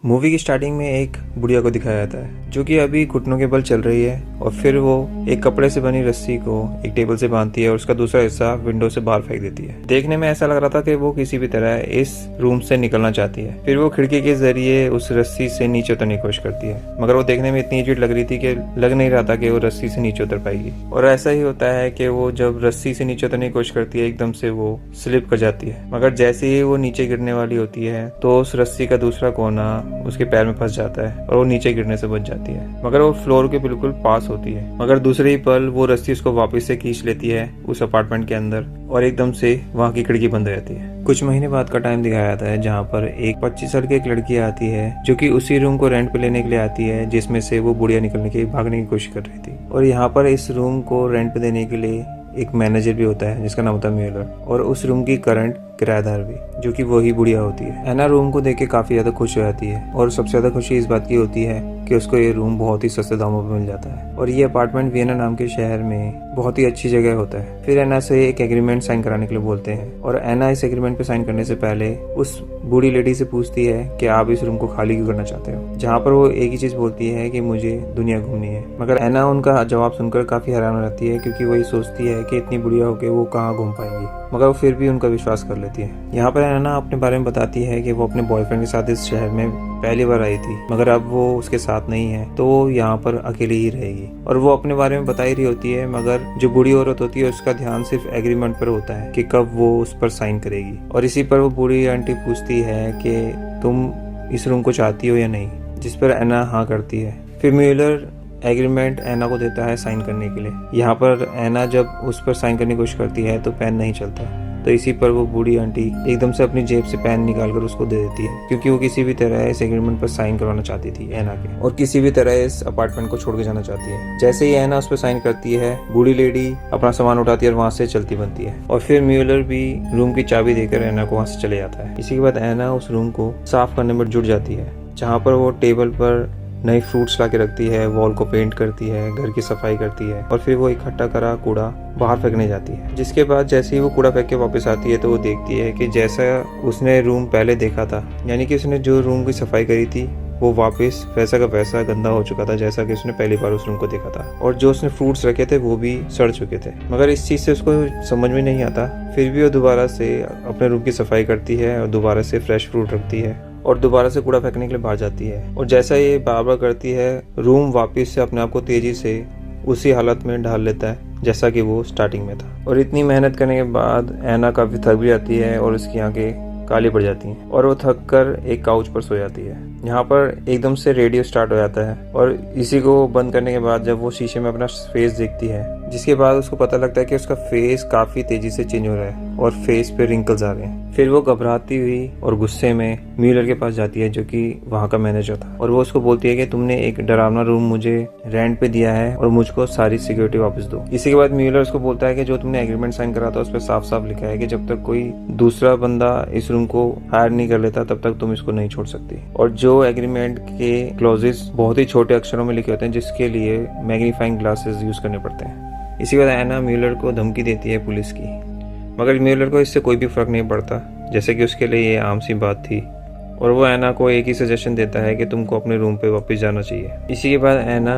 Movie की starting में एक बुढ़िया को दिखाया जाता है जो कि अभी घुटनों के बल चल रही है और फिर वो एक कपड़े से बनी रस्सी को एक टेबल से बांधती है और उसका दूसरा हिस्सा विंडो से बाहर फेंक देती है। देखने में ऐसा लग रहा था कि वो किसी भी तरह इस रूम से निकलना चाहती है। फिर वो खिड़की के जरिए उस रस्सी से नीचे उतरने की कोशिश करती है, मगर वो देखने में इतनी एजिड लग रही थी कि लग नहीं रहा था कि वो रस्सी से नीचे उतर पाएगी। और ऐसा ही होता है कि वो जब रस्सी से नीचे उतरने की कोशिश करती है एकदम से वो स्लिप कर जाती है, मगर जैसे ही वो नीचे गिरने वाली होती है तो उस रस्सी का दूसरा कोना उसके पैर में फंस जाता है और वो नीचे गिरने से बच जाती है, मगर वो फ्लोर के बिल्कुल पास होती है। मगर दूसरे ही पल वो रस्सी उसको वापस से खींच लेती है उस अपार्टमेंट के अंदर और एकदम से वहाँ की खिड़की बंद हो जाती है। कुछ महीने बाद का टाइम दिखाया जाता है जहाँ पर एक 25 साल की एक लड़की आती है जो कि उसी रूम को रेंट पे लेने के लिए आती है जिसमें से वो बुढ़िया भागने की कोशिश कर रही थी। और यहाँ पर इस रूम को रेंट पे देने के लिए एक मैनेजर भी होता है जिसका नाम होता है म्यूलर, और उस रूम की करंट किराएदार भी जो कि वही बुढ़िया होती है। एना रूम को देख के काफी ज्यादा खुश हो जाती है और सबसे ज्यादा खुशी इस बात की होती है कि उसको ये रूम बहुत ही सस्ते दामों पर मिल जाता है और ये अपार्टमेंट वियना नाम के शहर में बहुत ही अच्छी जगह होता है। फिर एना से एक एग्रीमेंट साइन कराने के लिए बोलते हैं और एना इस एग्रीमेंट पे साइन करने से पहले उस बूढ़ी लेडी से पूछती है कि आप इस रूम को खाली क्यों करना चाहते हो, जहाँ पर वो एक ही चीज बोलती है कि मुझे दुनिया घूमनी है। मगर एना उनका जवाब सुनकर काफी हैरान हो जाती है क्योंकि वो ये सोचती है कि इतनी बुढ़िया होकर वो कहाँ घूम पाएंगी, मगर वो फिर भी उनका विश्वास कर लेती है। यहाँ पर एना अपने बारे में बताती है कि वो अपने बॉयफ्रेंड के साथ इस शहर में पहली बार आई थी, मगर अब वो उसके साथ नहीं है तो वो यहाँ पर अकेली ही रहेगी। और वो अपने बारे में बता ही रही होती है, मगर जो बूढ़ी औरत होती है उसका ध्यान सिर्फ एग्रीमेंट पर होता है कि कब वो उस पर साइन करेगी। और इसी पर वो बूढ़ी आंटी पूछती है कि तुम इस रूम को चाहती हो या नहीं, जिस पर एना हाँ करती है। फिर म्यूलर एग्रीमेंट एना को देता है साइन करने के लिए। यहाँ पर एना जब उस पर साइन करने की कोशिश करती है तो पेन नहीं चलता, तो इसी पर वो बूढ़ी आंटी एकदम से अपनी जेब से पेन निकालकर उसको दे देती है क्योंकि वो किसी भी तरह इस एग्रीमेंट पर साइन करवाना चाहती थी एना के, और किसी भी तरह इस अपार्टमेंट को छोड़ के जाना चाहती है। जैसे ही एना उस पर साइन करती है बूढ़ी लेडी अपना सामान उठाती है और वहाँ से चलती बनती है और फिर म्यूलर भी रूम की चाबी देकर एना को वहाँ से चले जाता है। इसी के बाद एना उस रूम को साफ करने में जुट जाती है, जहाँ पर वो टेबल पर नई फ्रूट्स ला के रखती है, वॉल को पेंट करती है, घर की सफाई करती है और फिर वो इकट्ठा करा कूड़ा बाहर फेंकने जाती है। जिसके बाद जैसे ही वो कूड़ा फेंक के वापस आती है तो वो देखती है कि जैसा उसने रूम पहले देखा था, यानी कि उसने जो रूम की सफाई करी थी वो वापस वैसा का वैसा गंदा हो चुका था जैसा कि उसने पहली बार उस रूम को देखा था, और जो उसने फ्रूट्स रखे थे वो भी सड़ चुके थे। मगर इस चीज़ से उसको समझ में नहीं आता, फिर भी वो दोबारा से अपने रूम की सफाई करती है और दोबारा से फ्रेश फ्रूट रखती है और दोबारा से कूड़ा फेंकने के लिए बाहर जाती है। और जैसा ये बार बार करती है रूम वापस से अपने आप को तेजी से उसी हालत में ढाल लेता है जैसा कि वो स्टार्टिंग में था। और इतनी मेहनत करने के बाद एना काफी थक भी जाती है और उसकी आंखें काली पड़ जाती हैं और वो थक कर एक काउच पर सो जाती है। यहाँ पर एकदम से रेडियो स्टार्ट हो जाता है और इसी को बंद करने के बाद जब वो शीशे में अपना फेस देखती है, जिसके बाद उसको पता लगता है कि उसका फेस काफी तेजी से चेंज हो रहा है और फेस पे रिंकल्स आ रहे हैं। फिर वो घबराती हुई और गुस्से में म्यूलर के पास जाती है जो कि वहाँ का मैनेजर था, और वो उसको बोलती है कि तुमने एक डरावना रूम मुझे रेंट पे दिया है और मुझको सारी सिक्योरिटी वापस दो। इसी के बाद म्यूलर उसको बोलता है कि जो तुमने एग्रीमेंट साइन करा था उस पर साफ साफ लिखा है कि जब तक कोई दूसरा बंदा इस रूम को हायर नहीं कर लेता तब तक तुम इसको नहीं छोड़ सकती। और जो एग्रीमेंट के क्लॉजेस बहुत ही छोटे अक्षरों में लिखे होते हैं जिसके लिए मैग्नीफाइंग ग्लासेस यूज करने पड़ते हैं। इसी के बाद एना म्यूलर को धमकी देती है पुलिस की, मगर म्यूलर को इससे कोई भी फर्क नहीं पड़ता जैसे कि उसके लिए ये आम सी बात थी, और वो एना को एक ही सजेशन देता है कि तुमको अपने रूम पे वापस जाना चाहिए। इसी के बाद एना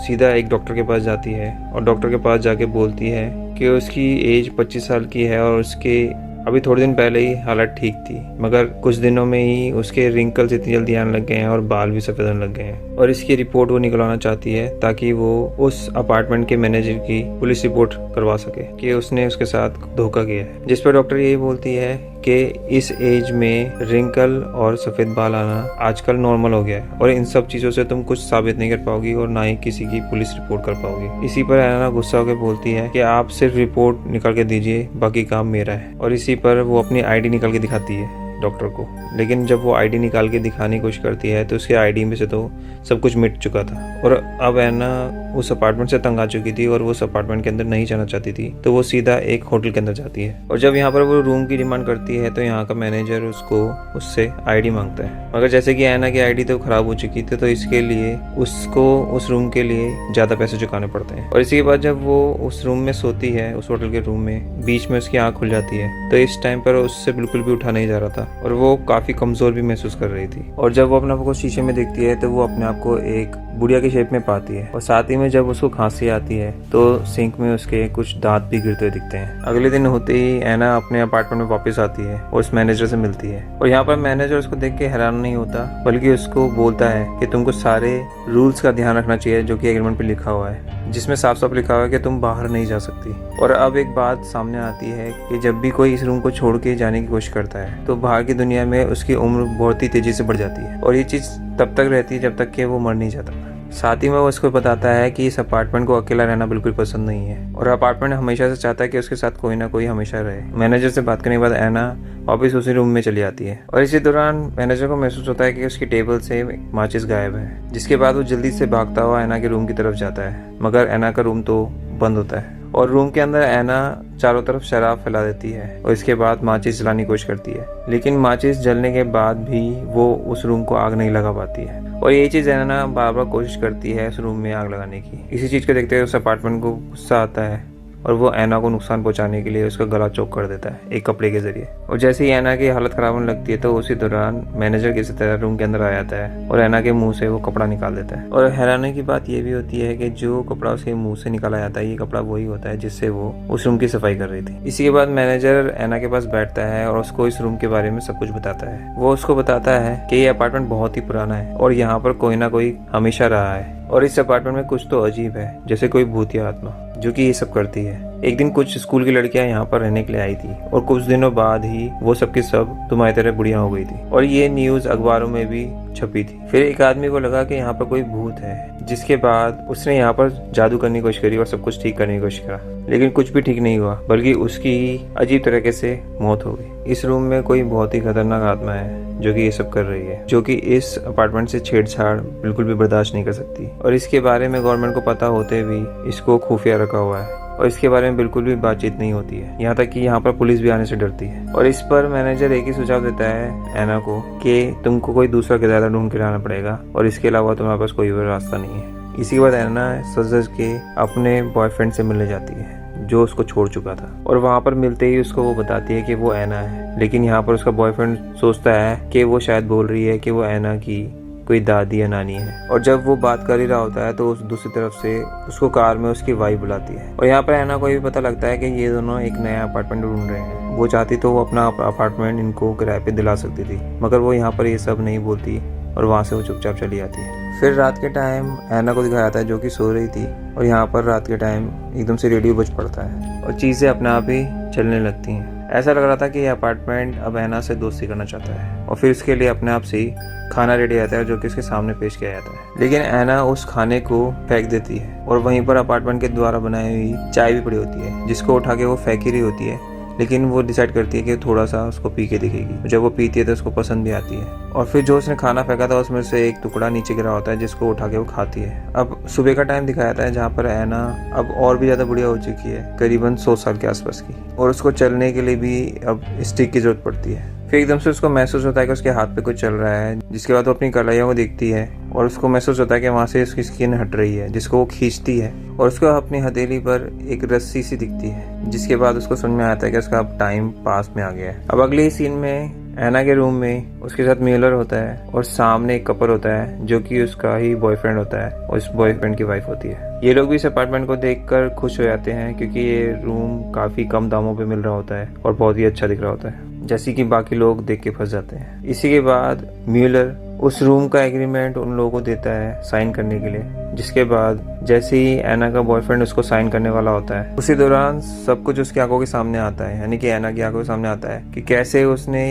सीधा एक डॉक्टर के पास जाती है और डॉक्टर के पास जाके बोलती है कि उसकी एज 25 साल की है और उसके अभी थोड़े दिन पहले ही हालत ठीक थी, मगर कुछ दिनों में ही उसके रिंकल्स इतनी जल्दी आने लग गए हैं और बाल भी सफेद होने लग गए हैं, और इसकी रिपोर्ट वो निकलवाना चाहती है ताकि वो उस अपार्टमेंट के मैनेजर की पुलिस रिपोर्ट करवा सके कि उसने उसके साथ धोखा किया है। जिस पर डॉक्टर यही बोलती है कि इस एज में रिंकल और सफेद बाल आना आजकल नॉर्मल हो गया है और इन सब चीजों से तुम कुछ साबित नहीं कर पाओगी और ना ही किसी की पुलिस रिपोर्ट कर पाओगी। इसी पर एना गुस्सा होकर बोलती है कि आप सिर्फ रिपोर्ट निकाल के दीजिए, बाकी काम मेरा है। और इसी पर वो अपनी आईडी निकाल के दिखाती है डॉक्टर को, लेकिन जब वो आईडी निकाल के दिखाने की कोशिश करती है तो उसके आईडी में से तो सब कुछ मिट चुका था और अब एना उस अपार्टमेंट से तंग आ चुकी थी और वो उस अपार्टमेंट के अंदर नहीं जाना चाहती थी, तो वो सीधा एक होटल के अंदर जाती है। और जब यहाँ पर वो रूम की डिमांड करती है तो यहाँ का मैनेजर उससे आईडी मांगता है, मगर जैसे कि एना की आईडी तो खराब हो चुकी थी तो इसके लिए उसको उस रूम के लिए ज्यादा पैसे चुकाने पड़ते हैं। और इसी के बाद जब वो उस रूम में सोती है, उस होटल के रूम में, बीच में उसकी आंख खुल जाती है, तो इस टाइम पर उससे बिल्कुल भी उठा नहीं जा रहा था और वो काफ़ी कमज़ोर भी महसूस कर रही थी। और जब वो अपने आप को शीशे में देखती है तो वो अपने आप को एक बुढ़िया की शेप में पाती है। और साथ ही में जब उसको खांसी आती है तो सिंक में उसके कुछ दांत भी गिरते हुए दिखते हैं। अगले दिन होते ही एना अपने अपार्टमेंट में वापस आती है और उस मैनेजर से मिलती है। और यहाँ पर मैनेजर उसको देख के हैरान नहीं होता, बल्कि उसको बोलता है कि तुमको सारे रूल्स का ध्यान रखना चाहिए जो कि एग्रीमेंट पे लिखा हुआ है, जिसमें साफ साफ लिखा हुआ है कि तुम बाहर नहीं जा सकती। और अब एक बात सामने आती है कि जब भी कोई इस रूम को छोड़ के जाने की कोशिश करता है तो बाहर की दुनिया में उसकी उम्र बहुत ही तेजी से बढ़ जाती है। और ये चीज़ तब तक रहती है जब तक कि वो मर नहीं जाता। साथ ही में वो उसको बताता है कि इस अपार्टमेंट को अकेला रहना बिल्कुल पसंद नहीं है और अपार्टमेंट हमेशा से चाहता है कि उसके साथ कोई ना कोई हमेशा रहे। मैनेजर से बात करने के बाद एना वापस उसी रूम में चली आती है और इसी दौरान मैनेजर को महसूस होता है कि उसकी टेबल से माचिस गायब है, जिसके बाद वो जल्दी से भागता हुआ एना के रूम की तरफ जाता है, मगर एना का रूम तो बंद होता है और रूम के अंदर एना चारों तरफ शराब फैला देती है और इसके बाद माचिस जलाने की कोशिश करती है, लेकिन माचिस जलने के बाद भी वो उस रूम को आग नहीं लगा पाती है। और ये चीज़ एना बार बार कोशिश करती है उस रूम में आग लगाने की। इसी चीज़ को देखते हुए उस अपार्टमेंट को गुस्सा आता है और वो एना को नुकसान पहुंचाने के लिए उसका गला चौक कर देता है एक कपड़े के जरिए। और जैसे ही एना की हालत खराब होने लगती है तो उसी दौरान मैनेजर किसी तरह रूम के अंदर आ जाता है और एना के मुंह से वो कपड़ा निकाल देता है। और हैरानी की बात ये भी होती है कि जो कपड़ा उसके मुंह से निकाला जाता है ये कपड़ा वही होता है जिससे वो उस रूम की सफाई कर रही थी। इसी के बाद मैनेजर एना के पास बैठता है और उसको इस रूम के बारे में सब कुछ बताता है। वो उसको बताता है कि ये अपार्टमेंट बहुत ही पुराना है और यहाँ पर कोई ना कोई हमेशा रहा है और इस अपार्टमेंट में कुछ तो अजीब है, जैसे कोई भूतिया आत्मा जो कि ये सब करती है। एक दिन कुछ स्कूल की लड़कियां यहाँ पर रहने के लिए आई थी और कुछ दिनों बाद ही वो सबकी सब तुम्हारी तरह बुढ़िया हो गई थी और ये न्यूज अखबारों में भी छपी थी। फिर एक आदमी को लगा कि यहाँ पर कोई भूत है, जिसके बाद उसने यहाँ पर जादू करने की कोशिश करी और सब कुछ ठीक करने की कोशिश करा, लेकिन कुछ भी ठीक नहीं हुआ, बल्कि उसकी अजीब तरीके से मौत हो गई। इस रूम में कोई बहुत ही खतरनाक आत्मा है जो कि ये सब कर रही है, जो कि इस अपार्टमेंट से छेड़छाड़ बिल्कुल भी बर्दाश्त नहीं कर सकती और इसके बारे में गवर्नमेंट को पता होते भी इसको खुफिया रखा हुआ है और इसके बारे में बिल्कुल भी बातचीत नहीं होती है, यहाँ तक कि यहाँ पर पुलिस भी आने से डरती है। और इस पर मैनेजर एक ही सुझाव देता है एना को कि तुमको कोई दूसरा किराया ढूंढ के लाना पड़ेगा और इसके अलावा तुम्हारे पास कोई और रास्ता नहीं है। इसी के बाद एना सज के अपने बॉयफ्रेंड से मिलने जाती है जो उसको छोड़ चुका था और वहाँ पर मिलते ही उसको वो बताती है कि वो एना है, लेकिन यहाँ पर उसका बॉयफ्रेंड सोचता है कि वो शायद बोल रही है कि वो एना की कोई दादी या नानी है। और जब वो बात कर ही रहा होता है तो उस दूसरी तरफ से उसको कार में उसकी वाइफ बुलाती है और यहाँ पर एना को ये भी पता लगता है कि ये दोनों एक नया अपार्टमेंट ढूंढ रहे हैं। वो चाहती तो वो अपना अपार्टमेंट इनको किराए पे दिला सकती थी, मगर वो यहाँ पर ये सब नहीं बोलती और वहाँ से वो चुपचाप चली जाती है। फिर रात के टाइम एना को दिखाया जाता है जो कि सो रही थी और यहाँ पर रात के टाइम एकदम से रेडियो बज पड़ता है और चीज़ें अपने आप ही चलने लगती हैं। ऐसा लग रहा था कि ये अपार्टमेंट अब एना से दोस्ती करना चाहता है और फिर इसके लिए अपने आप से ही खाना रेडी आता है जो कि इसके सामने पेश किया जाता है, लेकिन एना उस खाने को फेंक देती है और वहीं पर अपार्टमेंट के द्वारा बनाई हुई चाय भी पड़ी होती है जिसको उठा के वो फेंक ही रही होती है, लेकिन वो डिसाइड करती है कि थोड़ा सा उसको पी के दिखेगी। जब वो पीती है तो उसको पसंद भी आती है और फिर जो उसने खाना फेंका था उसमें से एक टुकड़ा नीचे गिरा होता है जिसको उठा के वो खाती है। अब सुबह का टाइम दिखाया जाता है जहाँ पर एना अब और भी ज़्यादा बुढ़िया हो चुकी है, करीबन 100 साल के आसपास की, और उसको चलने के लिए भी अब स्टिक की जरूरत पड़ती है। फिर एकदम से उसको महसूस होता है कि उसके हाथ पे कुछ चल रहा है, जिसके बाद वो अपनी कलाइयों को देखती है और उसको महसूस होता है कि वहाँ से उसकी स्किन हट रही है, जिसको वो खींचती है और उसको अपनी हथेली पर एक रस्सी सी दिखती है, जिसके बाद उसको समझ में आता है कि उसका अब टाइम पास में आ गया है। अब अगले सीन में एना के रूम में उसके साथ म्यूलर होता है और सामने एक कपल होता है जो कि उसका ही बॉयफ्रेंड होता है और उस बॉयफ्रेंड की वाइफ होती है। ये लोग भी इस अपार्टमेंट को देखकर खुश हो जाते हैं क्योंकि ये रूम काफी कम दामों पे मिल रहा होता है और बहुत ही अच्छा दिख रहा होता है, जैसे कि बाकी लोग देख के फंस जाते हैं। इसी के बाद म्यूलर उस रूम का एग्रीमेंट उन लोगों को देता है साइन करने के लिए, जिसके बाद जैसे ही एना का बॉयफ्रेंड उसको साइन करने वाला होता है उसी दौरान सब कुछ उसकी आंखों के सामने आता है, यानी कि एना की आंखों के सामने आता है कि कैसे उसने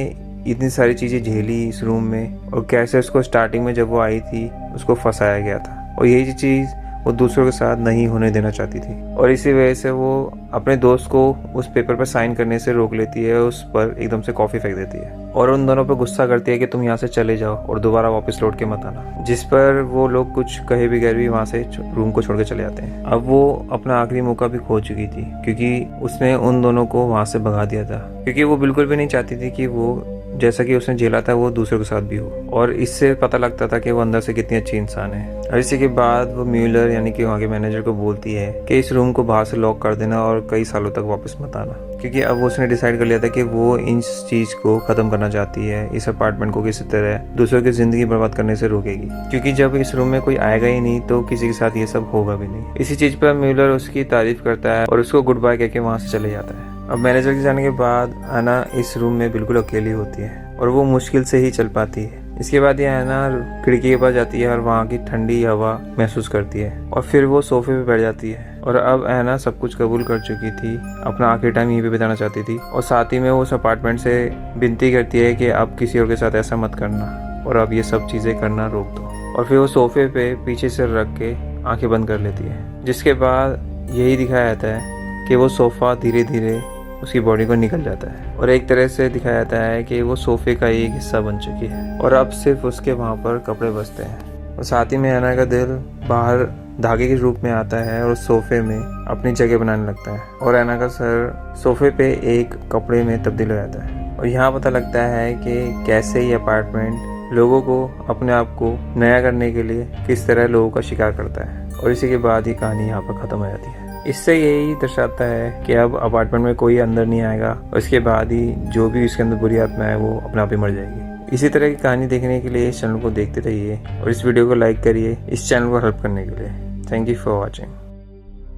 इतनी सारी चीजें झेली इस रूम में और कैसे उसको स्टार्टिंग में जब वो आई थी उसको फंसाया गया था और यही चीज वो दूसरों के साथ नहीं होने देना चाहती थी और इसी वजह से वो अपने दोस्त को उस पेपर पर साइन करने से रोक लेती है, उस पर एकदम से कॉफी फेंक देती है और उन दोनों पर गुस्सा करती है कि तुम यहाँ से चले जाओ और दोबारा वापस लौट के मत आना, जिस पर वो लोग कुछ कहे बगैर भी वहाँ से रूम को छोड़ के चले जाते हैं। अब वो अपना आखिरी मौका भी खो चुकी थी क्योंकि उसने उन दोनों को वहाँ से भगा दिया था, क्योंकि वो बिल्कुल भी नहीं चाहती थी कि वो जैसा कि उसने झेला था वो दूसरों के साथ भी हो, और इससे पता लगता था कि वो अंदर से कितनी अच्छी इंसान है। और इसी के बाद वो म्यूलर यानी कि वहाँ के मैनेजर को बोलती है कि इस रूम को बाहर से लॉक कर देना और कई सालों तक वापस मत आना, क्योंकि अब वो उसने डिसाइड कर लिया था कि वो इस चीज़ को ख़त्म करना चाहती है, इस अपार्टमेंट को किसी तरह दूसरों की ज़िंदगी बर्बाद करने से रोकेगी, क्योंकि जब इस रूम में कोई आएगा ही नहीं तो किसी के साथ ये सब होगा भी नहीं। इसी चीज़ पर म्यूलर उसकी तारीफ करता है और उसको गुड बाय कहके वहाँ से चले जाता है। अब मैनेजर के जाने के बाद आना इस रूम में बिल्कुल अकेली होती है और वो मुश्किल से ही चल पाती है। इसके बाद ये आना खिड़की के पास जाती है और वहाँ की ठंडी हवा महसूस करती है और फिर वो सोफे पे बैठ जाती है। और अब ऐना सब कुछ कबूल कर चुकी थी, अपना आखिरी टाइम यहीं पे बिताना चाहती थी, और साथ ही में वो उस अपार्टमेंट से विनती करती है कि अब किसी और के साथ ऐसा मत करना और अब ये सब चीज़ें करना रोक दो। और फिर वो सोफे पे पीछे से रख के आंखें बंद कर लेती है, जिसके बाद यही दिखाया जाता है कि वो सोफ़ा धीरे धीरे उसकी बॉडी को निकल जाता है और एक तरह से दिखाया जाता है कि वो सोफे का एक हिस्सा बन चुकी है और अब सिर्फ उसके वहाँ पर कपड़े बचते हैं। और साथ ही में ऐना का दिल बाहर धागे के रूप में आता है और सोफे में अपनी जगह बनाने लगता है और ऐना का सर सोफे पे एक कपड़े में तब्दील हो जाता है। और यहाँ पता लगता है कि कैसे ये अपार्टमेंट लोगों को अपने आप को नया करने के लिए किस तरह लोगों का शिकार करता है। और इसी के बाद ही कहानी यहाँ पर ख़त्म हो जाती है। इससे यही दर्शाता है कि अब अपार्टमेंट में कोई अंदर नहीं आएगा और इसके बाद ही जो भी इसके अंदर बुरी आत्मा है वो अपने आप ही मर जाएगी। इसी तरह की कहानी देखने के लिए इस चैनल को देखते रहिए और इस वीडियो को लाइक करिए इस चैनल को हेल्प करने के लिए। Thank you for watching.